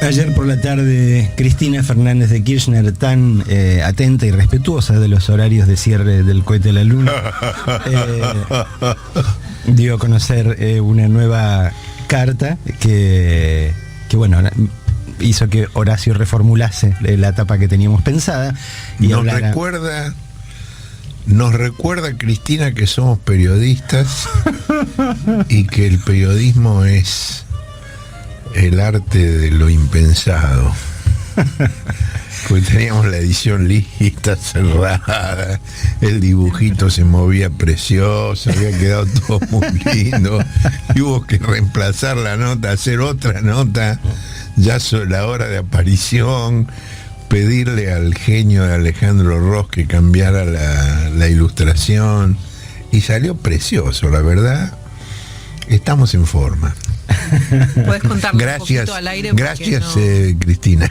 Ayer por la tarde, Cristina Fernández de Kirchner, tan atenta y respetuosa de los horarios de cierre del cohete a la luna, dio a conocer una nueva carta que bueno, hizo que Horacio reformulase la etapa que teníamos pensada. Y nos recuerda, Cristina, que somos periodistas y que el periodismo es el arte de lo impensado. Pues teníamos la edición lista, cerrada, el dibujito se movía precioso, había quedado todo muy lindo, y hubo que reemplazar la nota, hacer otra nota ya sobre la hora de aparición, pedirle al genio de Alejandro Ross que cambiara la ilustración, y salió precioso, la verdad. Estamos en forma. Puedes contarnos un poquito al aire. Gracias, no... Cristina.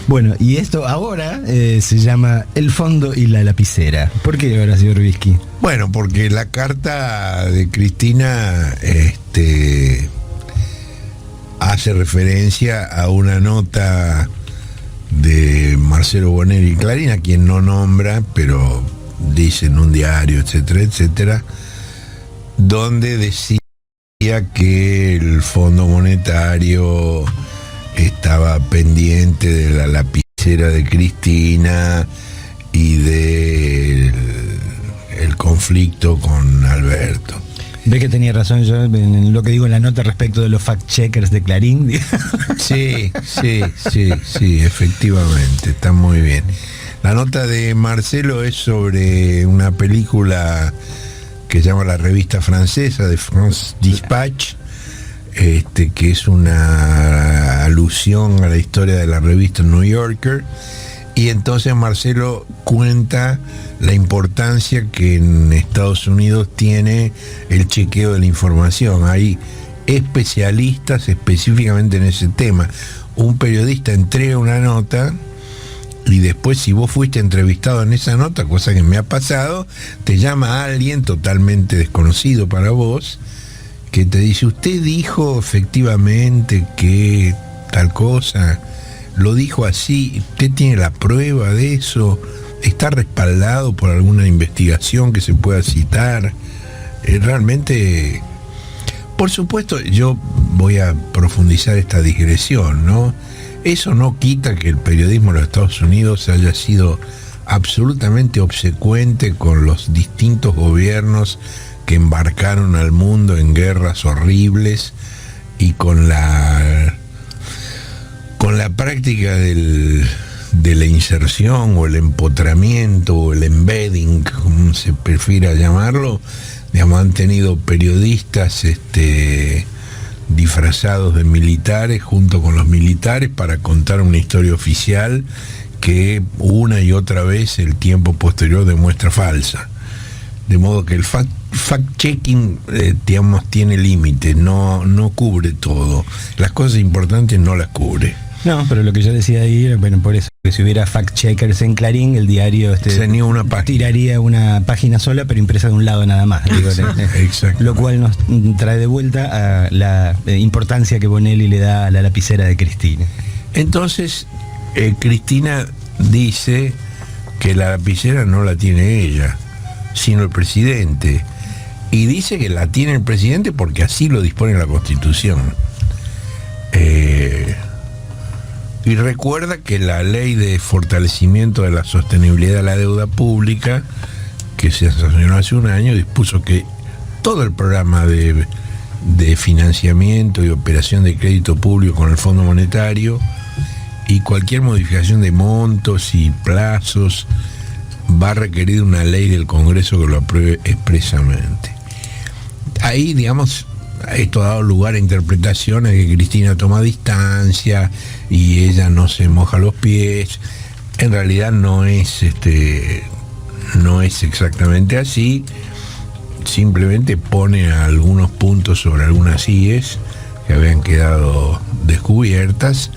Bueno, y esto ahora se llama El fondo y la lapicera. ¿Por qué, Horacio Rubisky? Bueno, porque la carta de Cristina hace referencia a una nota de Marcelo Bonelli Clarín, a quien no nombra, pero dice en un diario, etcétera, etcétera, donde decía que el Fondo Monetario estaba pendiente de la lapicera de Cristina y del conflicto con Alberto. ¿Ves que tenía razón yo en lo que digo en la nota respecto de los fact-checkers de Clarín? Sí, efectivamente, está muy bien. La nota de Marcelo es sobre una película que se llama La Revista Francesa, de France Dispatch, que es una alusión a la historia de la revista New Yorker, y entonces Marcelo cuenta la importancia que en Estados Unidos tiene el chequeo de la información. Hay especialistas específicamente en ese tema. Un periodista entrega una nota y después, si vos fuiste entrevistado en esa nota, cosa que me ha pasado, te llama alguien totalmente desconocido para vos, que te dice: usted dijo efectivamente que tal cosa, lo dijo así, usted tiene la prueba de eso, está respaldado por alguna investigación que se pueda citar. Realmente, por supuesto, yo voy a profundizar esta digresión, ¿no? Eso no quita que el periodismo de los Estados Unidos haya sido absolutamente obsecuente con los distintos gobiernos que embarcaron al mundo en guerras horribles, y con la práctica de la inserción o el empotramiento o el embedding, como se prefiera llamarlo. Digamos, han tenido periodistas disfrazados de militares junto con los militares para contar una historia oficial que una y otra vez el tiempo posterior demuestra falsa. De modo que el fact-checking, digamos, tiene límite, no cubre todo. Las cosas importantes no las cubre. No, pero lo que yo decía ahí, bueno, por eso, que si hubiera fact-checkers en Clarín, el diario tenía una tiraría una página sola, pero impresa de un lado nada más. Digo, exacto. Lo cual nos trae de vuelta a la importancia que Bonelli le da a la lapicera de Cristina. Entonces, Cristina dice que la lapicera no la tiene ella, sino el presidente. Y dice que la tiene el presidente porque así lo dispone la Constitución. Y recuerda que la ley de fortalecimiento de la sostenibilidad de la deuda pública, que se sancionó hace un año, dispuso que todo el programa de financiamiento y operación de crédito público con el Fondo Monetario y cualquier modificación de montos y plazos va a requerir una ley del Congreso que lo apruebe expresamente. Ahí, digamos, esto ha dado lugar a interpretaciones de que Cristina toma distancia y ella no se moja los pies. En realidad no es exactamente así. Simplemente pone algunos puntos sobre algunas IES que habían quedado descubiertas,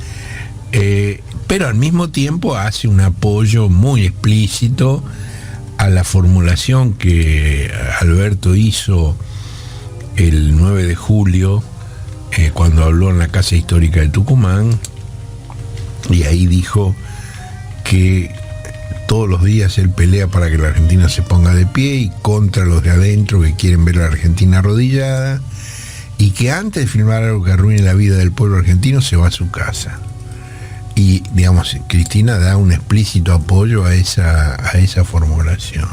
pero al mismo tiempo hace un apoyo muy explícito a la formulación que Alberto hizo el 9 de julio cuando habló en la Casa Histórica de Tucumán, y ahí dijo que todos los días él pelea para que la Argentina se ponga de pie y contra los de adentro que quieren ver a la Argentina arrodillada, y que antes de filmar algo que arruine la vida del pueblo argentino se va a su casa. Y, digamos, Cristina da un explícito apoyo a esa formulación.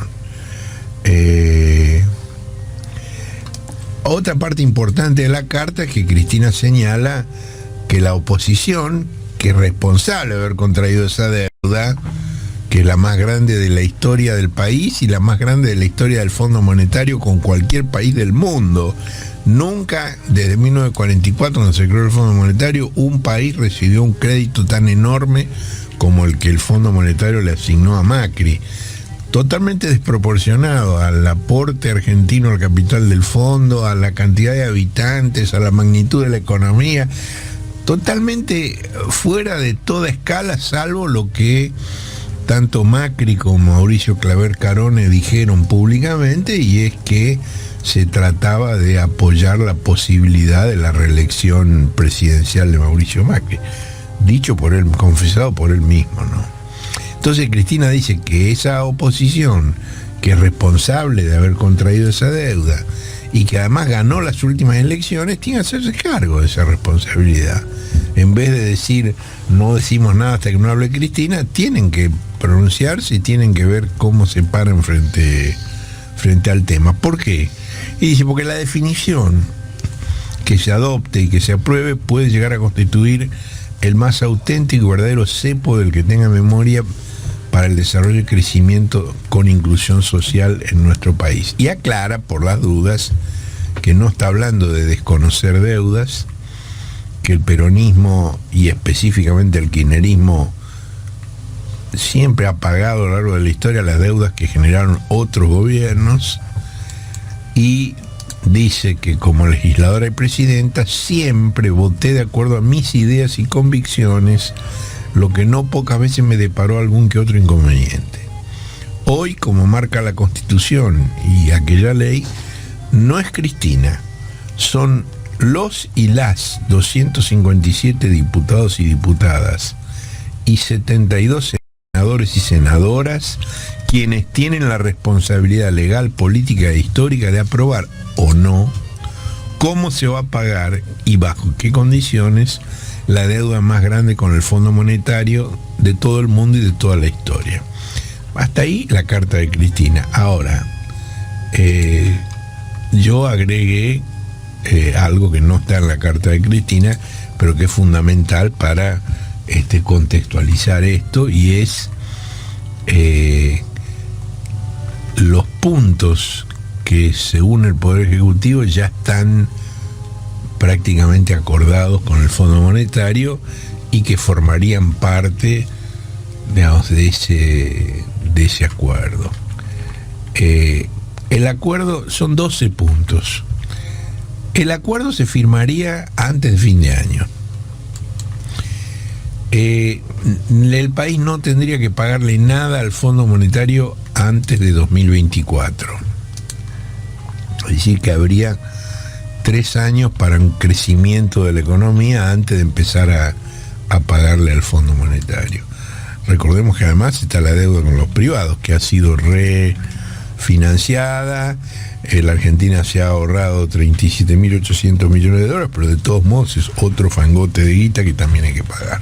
Otra parte importante de la carta es que Cristina señala que la oposición, que es responsable de haber contraído esa deuda, que es la más grande de la historia del país y la más grande de la historia del Fondo Monetario con cualquier país del mundo. Nunca, desde 1944, cuando se creó el Fondo Monetario, un país recibió un crédito tan enorme como el que el Fondo Monetario le asignó a Macri. Totalmente desproporcionado al aporte argentino al capital del fondo, a la cantidad de habitantes, a la magnitud de la economía. Totalmente fuera de toda escala, salvo lo que tanto Macri como Mauricio Claver Carone dijeron públicamente, y es que se trataba de apoyar la posibilidad de la reelección presidencial de Mauricio Macri, dicho por él, confesado por él mismo, ¿no? Entonces Cristina dice que esa oposición, que es responsable de haber contraído esa deuda y que además ganó las últimas elecciones, tiene que hacerse cargo de esa responsabilidad. En vez de decir no decimos nada hasta que no hable Cristina, tienen que pronunciarse y tienen que ver cómo se paran frente al tema. ¿Por qué? Y dice, porque la definición que se adopte y que se apruebe puede llegar a constituir el más auténtico y verdadero cepo del que tenga memoria para el desarrollo y crecimiento con inclusión social en nuestro país. Y aclara, por las dudas, que no está hablando de desconocer deudas, que el peronismo y específicamente el kirchnerismo siempre ha pagado a lo largo de la historia las deudas que generaron otros gobiernos, y dice que como legisladora y presidenta siempre voté de acuerdo a mis ideas y convicciones, lo que no pocas veces me deparó algún que otro inconveniente. Hoy, como marca la Constitución y aquella ley, no es Cristina, son los y las 257 diputados y diputadas y 72 senadores y senadoras quienes tienen la responsabilidad legal, política e histórica de aprobar o no cómo se va a pagar y bajo qué condiciones la deuda más grande con el Fondo Monetario de todo el mundo y de toda la historia. Hasta ahí la carta de Cristina. Ahora, yo agregué algo que no está en la carta de Cristina, pero que es fundamental para contextualizar esto, y es los puntos que según el Poder Ejecutivo ya están prácticamente acordados con el Fondo Monetario y que formarían parte, digamos, de ese acuerdo. El acuerdo son 12 puntos. El acuerdo se firmaría antes de fin de año. El país no tendría que pagarle nada al Fondo Monetario antes de 2024. Es decir, que habría 3 años para un crecimiento de la economía antes de empezar a pagarle al Fondo Monetario. Recordemos que además está la deuda con los privados, que ha sido refinanciada. La Argentina se ha ahorrado 37.800 millones de dólares, pero de todos modos es otro fangote de guita que también hay que pagar.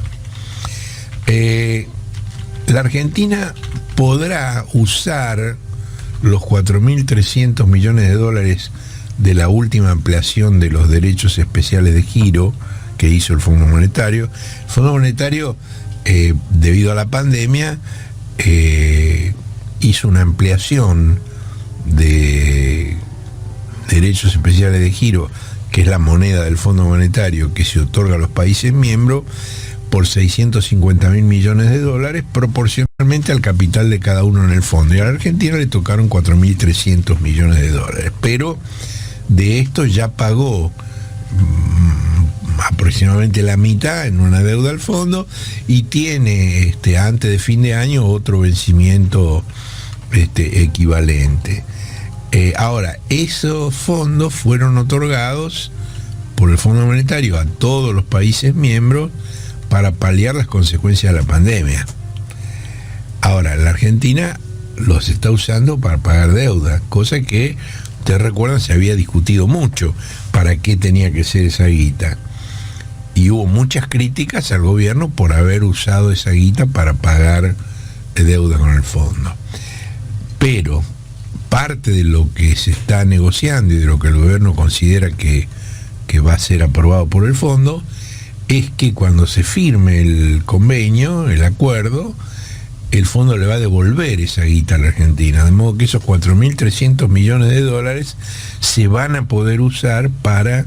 La Argentina podrá usar los 4.300 millones de dólares de la última ampliación de los derechos especiales de giro que hizo el Fondo Monetario. El Fondo Monetario, debido a la pandemia, hizo una ampliación de derechos especiales de giro, que es la moneda del Fondo Monetario que se otorga a los países miembros, por 650.000 millones de dólares, proporcionalmente al capital de cada uno en el fondo. Y a la Argentina le tocaron 4.300 millones de dólares. Pero de esto ya pagó aproximadamente la mitad en una deuda al fondo, y tiene antes de fin de año otro vencimiento equivalente. Ahora, esos fondos fueron otorgados por el Fondo Monetario a todos los países miembros para paliar las consecuencias de la pandemia. Ahora, la Argentina los está usando para pagar deuda, cosa que, ustedes recuerdan, se había discutido mucho para qué tenía que ser esa guita. Y hubo muchas críticas al gobierno por haber usado esa guita para pagar deuda con el fondo. Pero parte de lo que se está negociando y de lo que el gobierno considera que va a ser aprobado por el fondo es que cuando se firme el convenio, el acuerdo, el fondo le va a devolver esa guita a la Argentina, de modo que esos 4.300 millones de dólares se van a poder usar para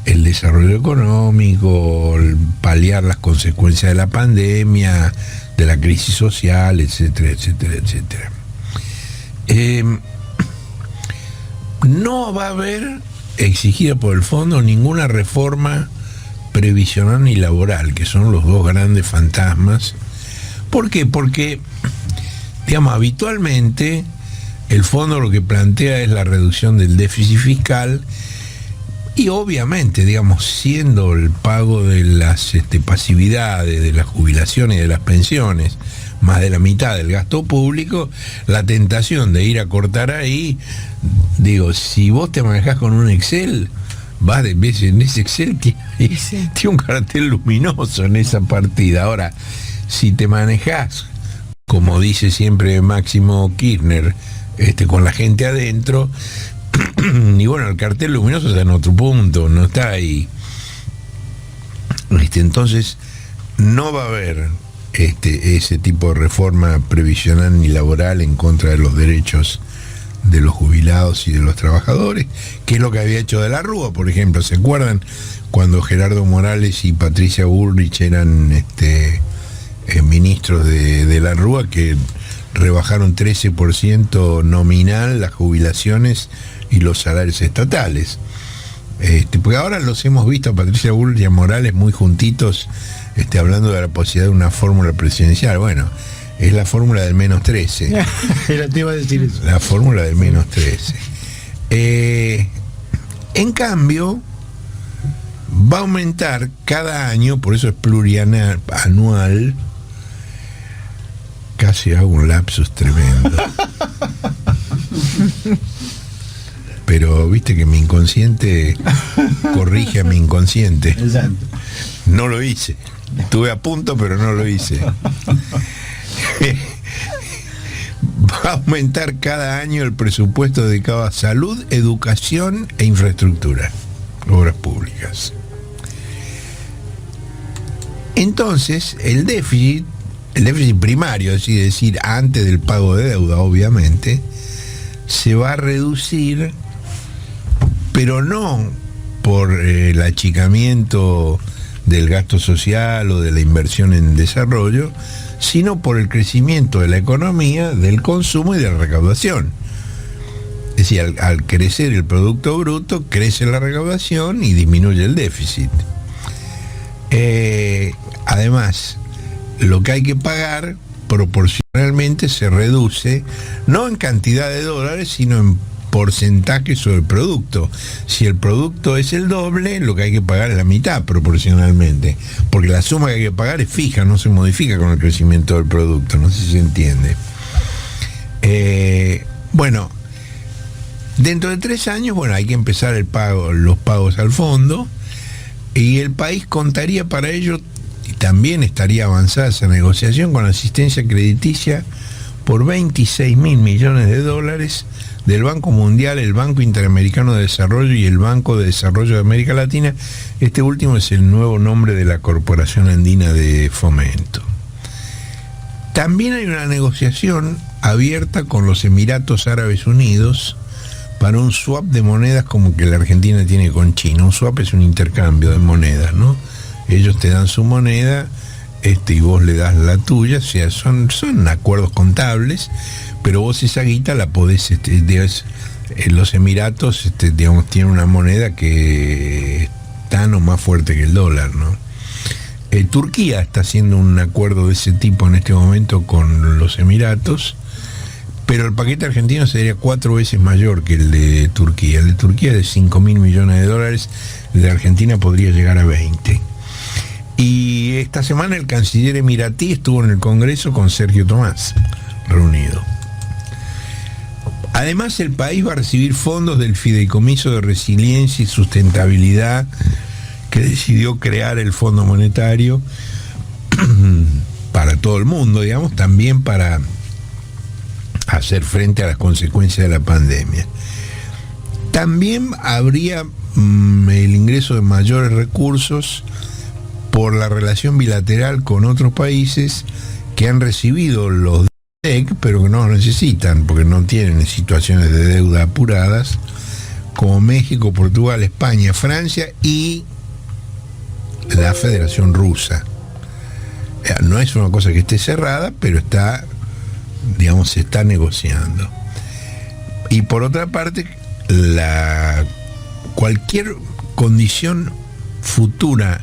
el desarrollo económico, paliar las consecuencias de la pandemia, de la crisis social, etcétera, etcétera, etcétera. No va a haber exigida por el fondo ninguna reforma previsional ni laboral, que son los dos grandes fantasmas. ¿Por qué? Porque, digamos, habitualmente el fondo lo que plantea es la reducción del déficit fiscal y obviamente, digamos, siendo el pago de las pasividades, de las jubilaciones y de las pensiones más de la mitad del gasto público, la tentación de ir a cortar ahí, digo, si vos te manejás con un Excel, vas de vez en ese Excel tiene un cartel luminoso en esa partida. Ahora, si te manejás, como dice siempre Máximo Kirchner, con la gente adentro, y bueno, el cartel luminoso está en otro punto, no está ahí. Entonces, no va a haber ese tipo de reforma previsional ni laboral en contra de los derechos de los jubilados y de los trabajadores, que es lo que había hecho de la Rúa, por ejemplo. ¿Se acuerdan cuando Gerardo Morales y Patricia Bullrich eran ministros de la Rúa, que rebajaron 13% nominal las jubilaciones y los salarios estatales? Porque ahora los hemos visto a Patricia Bullrich y a Morales muy juntitos, hablando de la posibilidad de una fórmula presidencial. Bueno, es la fórmula del menos 13. Te iba a decir eso. La fórmula del menos 13. En cambio, va a aumentar cada año, por eso es plurianual. Casi hago un lapsus tremendo. Pero viste que mi inconsciente corrige a mi inconsciente. Exacto. No lo hice. Estuve a punto, pero no lo hice. Va a aumentar cada año el presupuesto dedicado a salud, educación e infraestructura, obras públicas. Entonces, el déficit primario, es decir, antes del pago de deuda, obviamente, se va a reducir, pero no por el achicamiento del gasto social o de la inversión en desarrollo, sino por el crecimiento de la economía, del consumo y de la recaudación. Es decir, al crecer el Producto Bruto, crece la recaudación y disminuye el déficit. Además, lo que hay que pagar proporcionalmente se reduce, no en cantidad de dólares, sino en porcentaje sobre el producto. Si el producto es el doble, lo que hay que pagar es la mitad proporcionalmente, porque la suma que hay que pagar es fija, no se modifica con el crecimiento del producto. No sé si se entiende. Bueno, dentro de 3 años, bueno, hay que empezar los pagos al fondo, y el país contaría para ello, y también estaría avanzada esa negociación, con asistencia crediticia por 26.000 millones de dólares del Banco Mundial, el Banco Interamericano de Desarrollo y el Banco de Desarrollo de América Latina. Este último es el nuevo nombre de la Corporación Andina de Fomento. También hay una negociación abierta con los Emiratos Árabes Unidos para un swap de monedas como que la Argentina tiene con China. Un swap es un intercambio de monedas, ¿no? Ellos te dan su moneda y vos le das la tuya. O sea, son acuerdos contables, pero vos esa guita la podés, los Emiratos, digamos, tienen una moneda que es tan o más fuerte que el dólar, ¿no? Turquía está haciendo un acuerdo de ese tipo en este momento con los Emiratos, pero el paquete argentino sería 4 veces mayor que el de Turquía. El de Turquía es de 5.000 millones de dólares, el de Argentina podría llegar a 20. Y esta semana el canciller emiratí estuvo en el Congreso con Sergio Tomás, reunido. Además, el país va a recibir fondos del Fideicomiso de Resiliencia y Sustentabilidad que decidió crear el Fondo Monetario para todo el mundo, digamos, también para hacer frente a las consecuencias de la pandemia. También habría el ingreso de mayores recursos por la relación bilateral con otros países que han recibido los DEC, pero que no lo necesitan, porque no tienen situaciones de deuda apuradas, como México, Portugal, España, Francia y la Federación Rusa. No es una cosa que esté cerrada, pero está, digamos, se está negociando. Y por otra parte, cualquier condición futura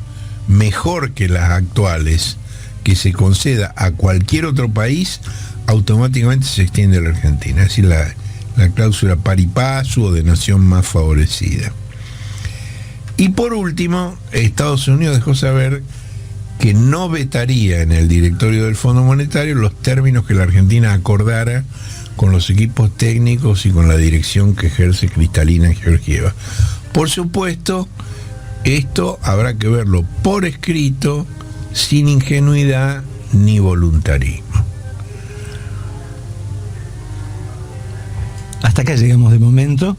mejor que las actuales que se conceda a cualquier otro país, automáticamente se extiende a la Argentina. Es decir, la cláusula pari passu o de nación más favorecida. Y por último, Estados Unidos dejó saber que no vetaría en el directorio del Fondo Monetario los términos que la Argentina acordara con los equipos técnicos y con la dirección que ejerce Kristalina Georgieva. Por supuesto, esto habrá que verlo por escrito, sin ingenuidad ni voluntarismo. Hasta acá llegamos de momento.